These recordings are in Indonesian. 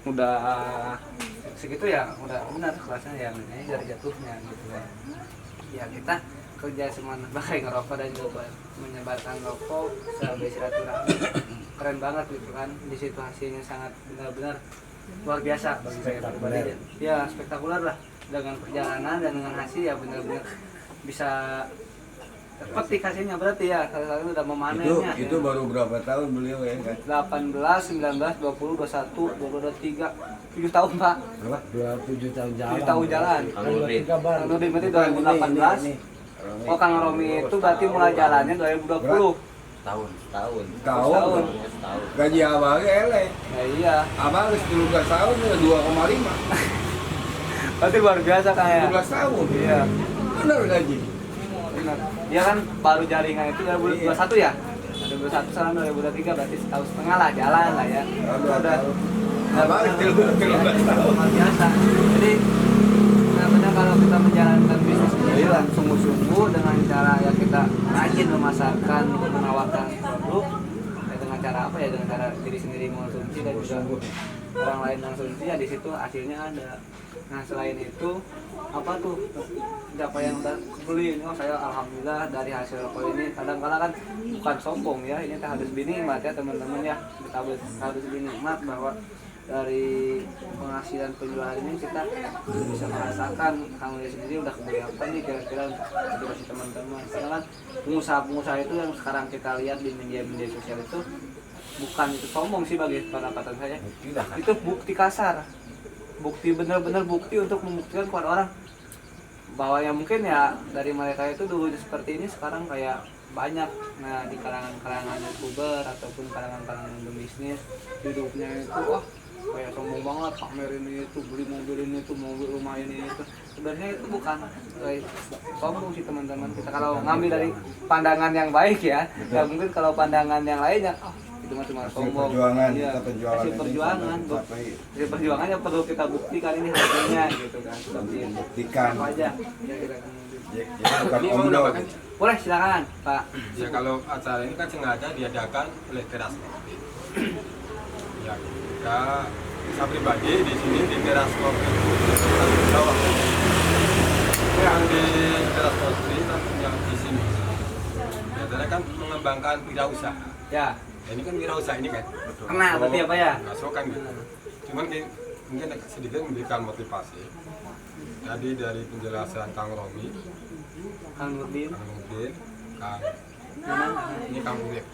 udah segitu ya udah benar kelasnya ya dari jatuhnya gitu kan. Ya kita kerja semua pakai ngerokok dan juga menyebarkan rokok sebagai silaturahmi keren banget gitu kan. Di situ hasilnya sangat benar-benar luar biasa bagi saya pribadi. Ya spektakuler lah dengan perjalanan dan dengan hasil ya benar-benar bisa petik hasilnya berarti ya salah satu udah memanennya. Itu ya. Baru berapa tahun beliau ya kan? 18, 19, 20, 21, 22, 23, 7 tahun Pak. Berapa? 27 tahun jalan. 7 tahun jalan. Kang Nurdin. Kang Nurdin berarti 2018. Oh Kang Romi itu berarti mulai jalannya 2020. Tahun. Tahun. Gaji abang elek. Ya iya. Abang harus 17 tahun ya 2,5. Berarti luar biasa kayak. 17 tahun. Iya. Benar gaji. Benar. Dia kan baru jaringan itu 2021 ya. 2021 sekarang 2023 berarti setahun setengah lah jalan lah ya. Udah. Abang 13 tahun. Luar biasa. Jadi benar-benar kalau kita menjalankan bisnis ini dengan sungguh-sungguh dengan cara ya kita rajin memasarkan, menawarkan produk ya dengan cara apa ya, dengan cara diri sendiri mengonsumsi dan juga orang lain mengonsumsi ya di situ hasilnya ada. Nah selain itu apa tuh siapa yang udah beli, oh saya alhamdulillah dari hasil rokok ini. Kadang-kadang kan bukan sombong ya, ini harus dinikmat ya teman-teman ya, kita harus dinikmat bahwa dari penghasilan penjualan ini kita bisa merasakan Kang Nurdin sendiri udah kebeli apa nih kira-kira untuk edukasi teman-teman. Karena kan pengusaha-pengusaha itu yang sekarang kita lihat di media-media sosial itu bukan itu sombong sih bagi pendapatan saya, itu bukti kasar, bukti benar-benar bukti untuk membuktikan kepada orang bahwa ya mungkin ya dari mereka itu dulu seperti ini sekarang kayak banyak. Nah di kalangan-kalangan youtuber ataupun kalangan-kalangan berbisnis hidupnya itu wah kayak sombong banget, pamer ini itu, beli mobil ini itu, mobil rumah ini itu. Sebenarnya itu bukan sombong sih teman-teman. Kita kalau ngambil dari pandangan yang baik ya, ya mungkin kalau pandangan yang lainnya itu mah cuma sombong. Iya, hasil perjuangan, hasil perjuangannya perlu kita buktikan ini hasilnya gitu kan. Seperti buktikan aja. bukan omdo. Boleh silakan Pak. Ya kalau acara ini kan sengaja diadakan oleh Teras Kopi. Ya kita saya pribadi di sini di Teras Kopi Jawa. Yang di Teras Kopi yang di sini. Biasanya kan mengembangkan wirausaha. Ya. Ini kan wirausaha ini kan. Kena berarti apa ya? Masuk kan gitu. Cuman mungkin sedikit memberikan motivasi. Tadi dari penjelasan Kang Romi, Kang Nurdin, Kang ini Kang Urip.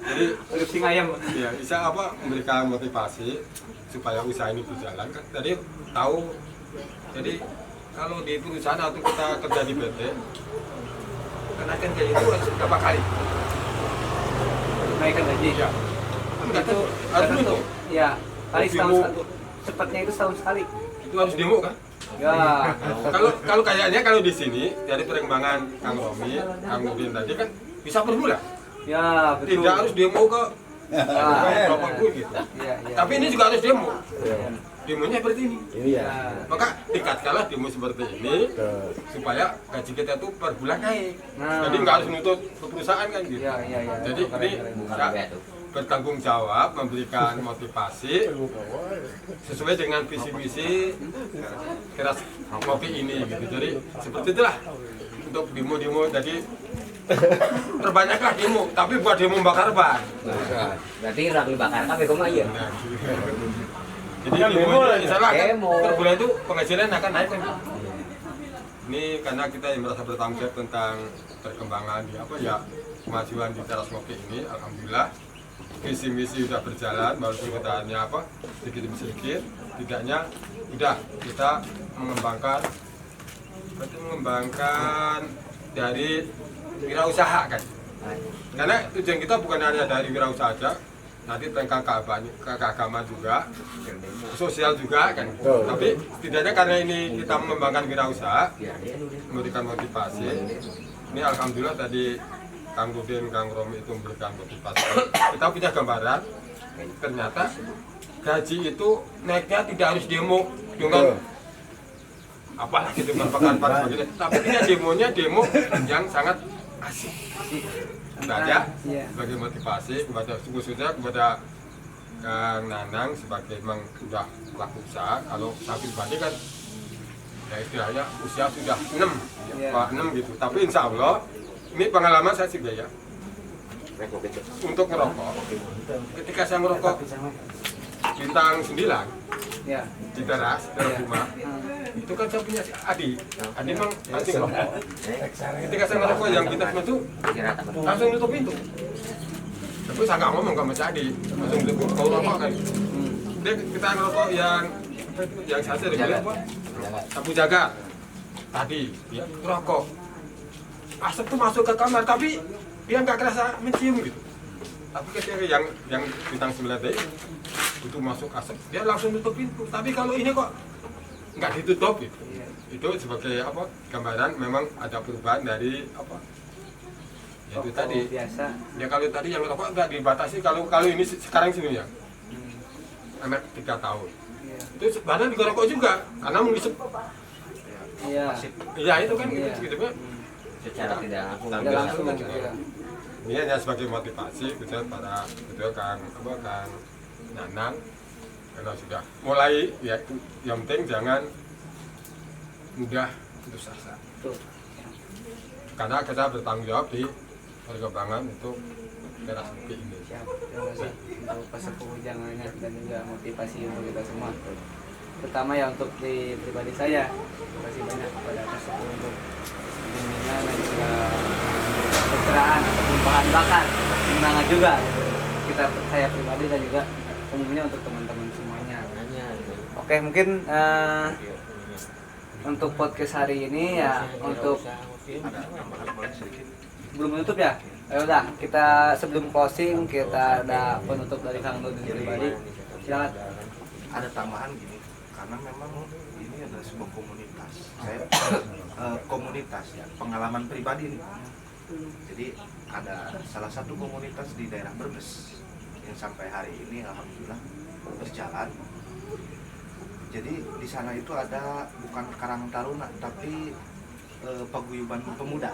Jadi Urip sing ayam. ya bisa apa memberikan motivasi supaya usaha ini berjalan kan. Tadi tahu. Jadi kalau di perusahaan atau kita kerja di PT, kenaikan gaji itu harus berapa kali? Naikkan gaji. Ya. Itu harus itu. Ya, kali setahun satu. Cepatnya itu setahun sekali. Itu harus demo kan? Ya. Kalau kayaknya kalau di sini dari perkembangan Kang Romi, Kang Nurdin tadi kan bisa per bulan. Ya, betul. Tidak harus demo ke berapa pun gitu. Iya, iya. Tapi ini juga harus demo. Demonya seperti ini. Iya. Maka tingkatkanlah demo seperti ini supaya gaji kita tuh per bulan naik. Nah. Jadi nggak harus nuntut ke perusahaan kan gitu. Iya, iya, iya. Jadi ini ya, bertanggung jawab, memberikan motivasi sesuai dengan visi misi Teras Kopi ini gitu. Jadi seperti itulah untuk demo-demo. Jadi terbanyaklah demo, tapi buat demo bakar ban. Berarti lagi bakar tapi kok iya. Nah, jadi demo misalnya kan per bulan itu penghasilan akan naik kan. Ini karena kita yang merasa bertanggung jawab tentang perkembangan di apa ya kemajuan di Teras Kopi ini, alhamdulillah visi misi sudah berjalan, walaupun kita hanya apa sedikit demi sedikit, tidaknya sudah kita mengembangkan dari wirausaha kan. Karena tujuan kita bukan hanya dari wirausaha saja, nanti tentang keagamaan juga, sosial juga kan. Tapi setidaknya karena ini kita mengembangkan wirausaha, memberikan motivasi. Ini alhamdulillah tadi Kang Nurdin, Kang Romi itu memberikan motivasi. Kita punya gambaran, ternyata gaji itu naiknya tidak harus demo dengan apalah gitu merupakan pada sebagainya. Tapi ini demonya demo yang sangat asik. Saja sebagai motivasi kepada khususnya kepada Kang Nanang sebagai memang sudah pelaku usaha, kalau saya pribadi kan ya istilahnya usia sudah 6, Pak 6 gitu. Tapi insya Allah ini pengalaman saya sih ya. Untuk ngerokok, ketika saya ngerokok bintang 9 Ya. di teras dalam rumah, itu kan saya punya adik memang anti ngerokok. Ketika saya ngerokok yang bintang 9 itu langsung nutup pintu. Tapi saya nggak ngomong sama si adik, langsung nutup kau rokok kan. Dia kita ngerokok yang saya bilang apa? Sapu jaga. Tadi dia ngerokok. Asap tuh masuk ke kamar, tapi dia nggak kerasa mencium gitu. Tapi ketika yang bintang 9 tadi itu masuk asap, dia langsung tutup pintu. Tapi kalau ini kok nggak ditutup gitu. Itu sebagai apa? Gambaran memang ada perubahan dari apa? Ya itu tadi. Biasa. Ya kalau tadi yang rokok nggak dibatasi, kalau ini sekarang sini ya. Anak 3 tahun. Iya. Itu sebenarnya juga rokok juga, karena menghisap. Iya. Iya itu kan Iya. gitu kan. Secara tidak Tidak langsung kan gitu gitu. ya. Ini hanya sebagai motivasi gitu para gitu Kang Nanang, karena sudah mulai ya itu yang penting jangan mudah putus asa. Tuh. Karena kita bertanggung jawab di perkembangan untuk teras bukit ini. Siap. Terima kasih untuk pesepuh jangannya dan juga motivasi untuk kita semua. Terutama ya untuk di pribadi saya. Terima kasih banyak kepada pesepuh untuk bimbingan dan juga pencerahan ataupun bahan bakar semangat juga. Saya pribadi dan juga umumnya untuk teman-teman semuanya. Oke, mungkin untuk podcast hari ini ya untuk belum menutup ya. Udah, kita sebelum closing kita ada penutup dari Kang Nurdin pribadi. Silakan. Ada tambahan gini, karena memang ini adalah sebuah komunitas. Saya komunitas ya, pengalaman pribadi nih. Jadi ada salah satu komunitas di daerah Brebes yang sampai hari ini alhamdulillah berjalan. Jadi di sana itu ada bukan Karang Taruna tapi paguyuban pemuda.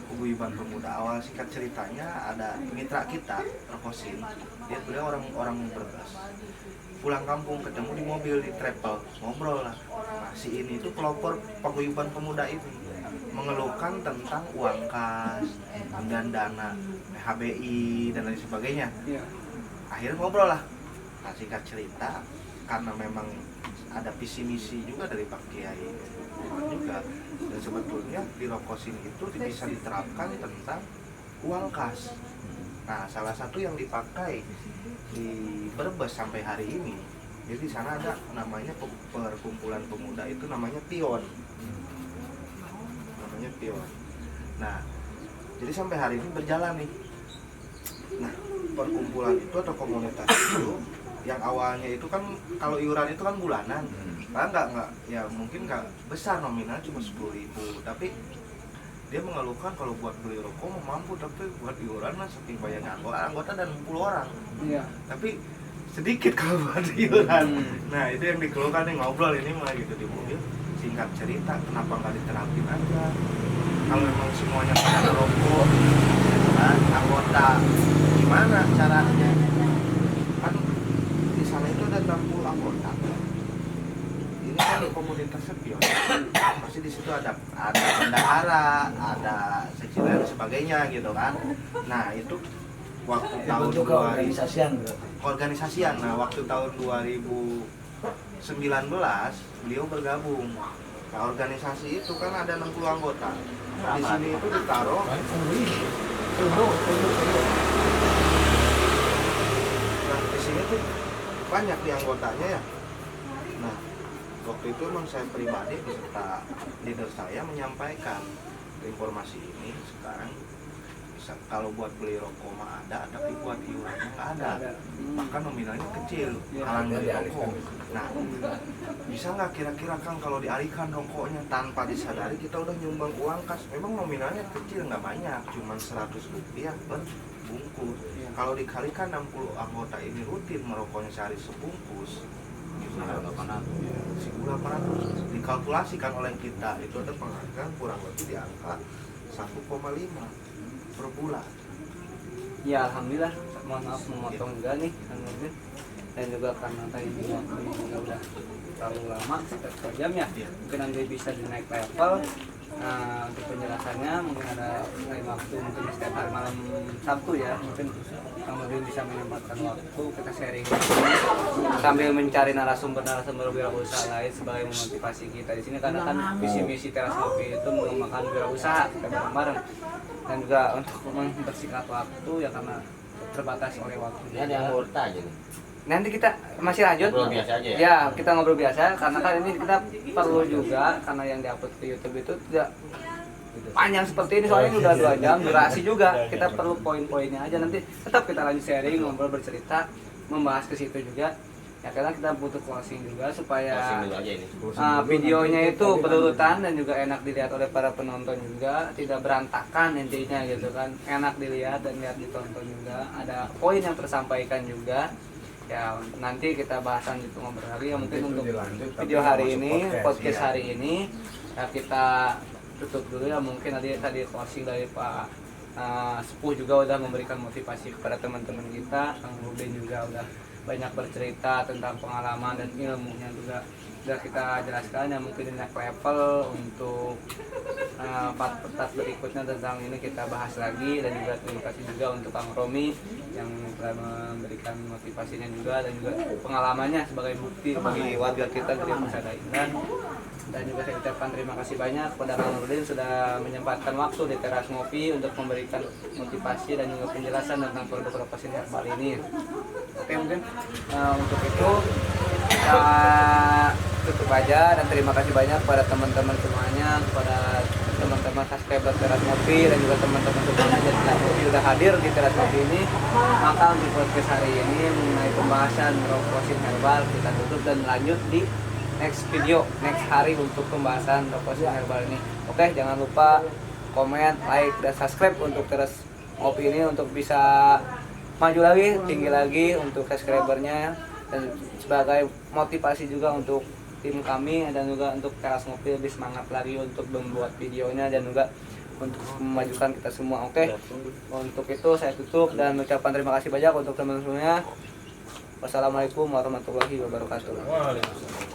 Paguyuban pemuda. Awal singkat ceritanya ada mitra kita, Rokosin. Beliau orang Brebes. Pulang kampung ketemu di mobil di travel, ngobrol lah. Nah, si ini itu pelopor paguyuban pemuda ini mengeluhkan tentang uang kas dan dana HBI dan lain sebagainya. Iya. Akhirnya ngobrol lah. Nah, singkat cerita karena memang ada visi misi juga dari Pak Kiai juga, dan sebetulnya di Rokosin itu bisa diterapkan tentang uang kas. Nah, salah satu yang dipakai di Brebes sampai hari ini, jadi di sana ada namanya perkumpulan pemuda itu namanya Pion. Namanya Pion. Nah, jadi sampai hari ini berjalan nih. Nah, perkumpulan itu atau komunitas itu yang awalnya itu kan kalau iuran itu kan bulanan, nggak ya mungkin nggak besar nominal cuma 10.000, tapi dia mengeluhkan kalau buat beli rokok mau mampu, tapi buat iuran lah saking banyaknya anggota dan 60 orang. Iya. Tapi sedikit kalau buat iuran. Nah itu yang dikeluhkan nih, ngobrol ini mah gitu di mobil. Singkat cerita, kenapa nggak diterapin aja? Kalau memang semuanya pada rokok, kan anggota gimana caranya? Kan di sana itu ada 60 anggota. Ini kan komunitasnya Pion. Pasti di situ ada bendahara, ada seksi dan sebagainya gitu kan. Nah itu waktu tahun 2000 organisasian. Nah waktu tahun 2019 beliau bergabung. Nah organisasi itu kan ada 60 anggota. Nah, di sini itu ditaruh nah di sini tuh banyak di anggotanya ya. Nah waktu itu emang saya pribadi beserta leader saya menyampaikan informasi ini. Sekarang bisa kalau buat beli rokok mah ada, tapi buat iurannya nggak ada, bahkan nominalnya kecil, halang beli rokok. Nah bisa nggak kira-kira Kang kalau dialihkan rokoknya tanpa disadari kita udah nyumbang uang kas, memang nominalnya kecil nggak banyak, cuma 100 rupiah per bungkus. Kalau dikalikan 60 anggota ini rutin merokoknya sehari sebungkus, 1.800 dikalkulasikan oleh kita, itu ada penghasilan kurang lebih di angka 1,5 per bulan. Ya alhamdulillah. Mohon maaf memotong juga nih Kang Nurdin. dan juga karena tadi waktunya juga udah terlalu lama sekitar 2 jam ya, mungkin nanti bisa dinaik level. Untuk penjelasannya mungkin ada lain waktu, mungkin setiap hari malam Sabtu ya, mungkin Kang Nurdin bisa menyempatkan waktu kita sharing sambil mencari narasumber wirausaha lain sebagai memotivasi kita di sini, karena kan visi misi Teras Ngopi itu mengembangkan wirausaha kita bareng-bareng, dan juga untuk mempersingkat waktu ya karena terbatas oleh waktu. Ini ada yang murta aja nih. Nanti kita masih lanjut. Ngobrol biasa aja ya? Ya, kita ngobrol biasa karena kan ini kita perlu juga, karena yang diupload ke YouTube itu tidak panjang seperti ini, soalnya ini udah 2 jam durasi juga. Kita perlu poin-poinnya aja, nanti tetap kita lanjut sharing, ngobrol, bercerita, membahas ke situ juga. Ya karena kita butuh closing juga supaya Closing dulu aja ini. videonya itu berurutan dan juga enak dilihat oleh para penonton juga, tidak berantakan intinya gitu kan, enak dilihat dan lihat ditonton juga, ada poin yang tersampaikan juga. Ya nanti kita bahasan gitu, ngobrol lagi ya, mungkin untuk video hari ini, podcast hari ini ya kita tutup dulu ya. Mungkin tadi closing dari Pak Sepuh juga udah memberikan motivasi kepada teman-teman kita. Kang Nurdin juga udah banyak bercerita tentang pengalaman dan ilmunya juga sudah kita jelaskan ya. Mungkin naik level untuk part berikutnya tentang ini kita bahas lagi. Dan juga terima kasih juga untuk Kang Romi yang telah memberikan motivasinya juga dan juga pengalamannya sebagai bukti bagi warga kita dari Persada Indah. Dan juga saya ucapkan terima kasih banyak kepada Kang Nurdin sudah menyempatkan waktu di Teras Ngopi untuk memberikan motivasi dan juga penjelasan tentang produk Rokosin Herbal ini. Oke, mungkin untuk itu kita tutup aja, dan terima kasih banyak kepada teman-teman semuanya, kepada teman-teman subscriber Teras Ngopi dan juga teman-teman semuanya yang Teras Ngopi sudah hadir di Teras Ngopi ini. Maka untuk podcast hari ini mengenai pembahasan Rokosin Herbal kita tutup dan lanjut di next video, next hari untuk pembahasan Rokosin Herbal ini. Oke, jangan lupa komen, like, dan subscribe untuk Teras Ngopi ini untuk bisa maju lagi, tinggi lagi untuk subscribernya, dan sebagai motivasi juga untuk tim kami dan juga untuk Teras Ngopi lebih semangat lagi untuk membuat videonya dan juga untuk memajukan kita semua. Oke, untuk itu saya tutup dan ucapan terima kasih banyak untuk teman-teman semuanya. Wassalamualaikum warahmatullahi wabarakatuh. Waalaikumsalam.